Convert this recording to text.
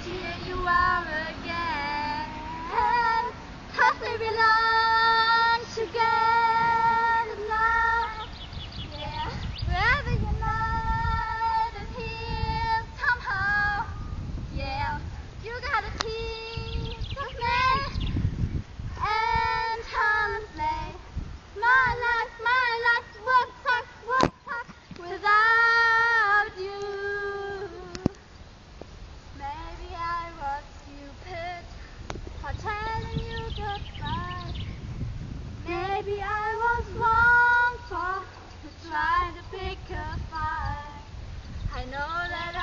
here you are again, 'cause we belong together now. Yeah, wherever you're not and here somehow. Yeah, you got a piece of me and come and play. My life, would suck without you. Maybe I was stupid for telling you goodbye. Maybe I was wrong for trying to pick a fight. I know that